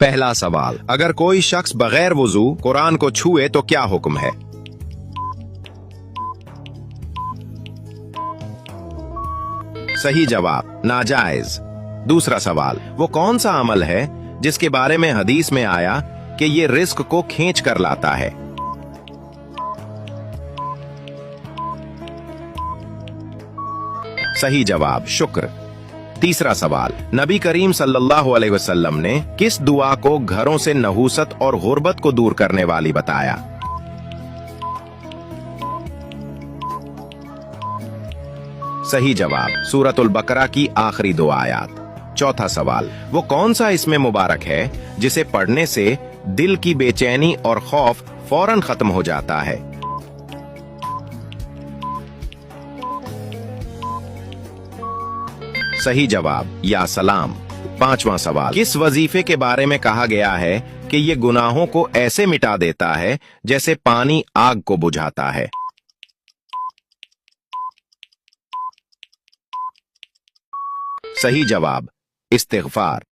पहला सवाल, अगर कोई शख्स बगैर वुजू कुरान को छुए तो क्या हुक्म है? सही जवाब, नाजायज। दूसरा सवाल, वो कौन सा अमल है जिसके बारे में हदीस में आया कि ये रिस्क को खींच कर लाता है? सही जवाब, शुक्र। तीसरा सवाल, नबी करीम सल्लल्लाहु अलैहि वसल्लम ने किस दुआ को घरों से नहूसत और गुर्बत को दूर करने वाली बताया? सही जवाब, सूरतुल बकरा की आखिरी 2 आयत। चौथा सवाल, वो कौन सा इसमें मुबारक है जिसे पढ़ने से दिल की बेचैनी और खौफ फौरन खत्म हो जाता है? सही जवाब, या सलाम। पांचवा सवाल, किस वजीफे के बारे में कहा गया है कि ये गुनाहों को ऐसे मिटा देता है जैसे पानी आग को बुझाता है? सही जवाब, इस्तिग़फ़ार।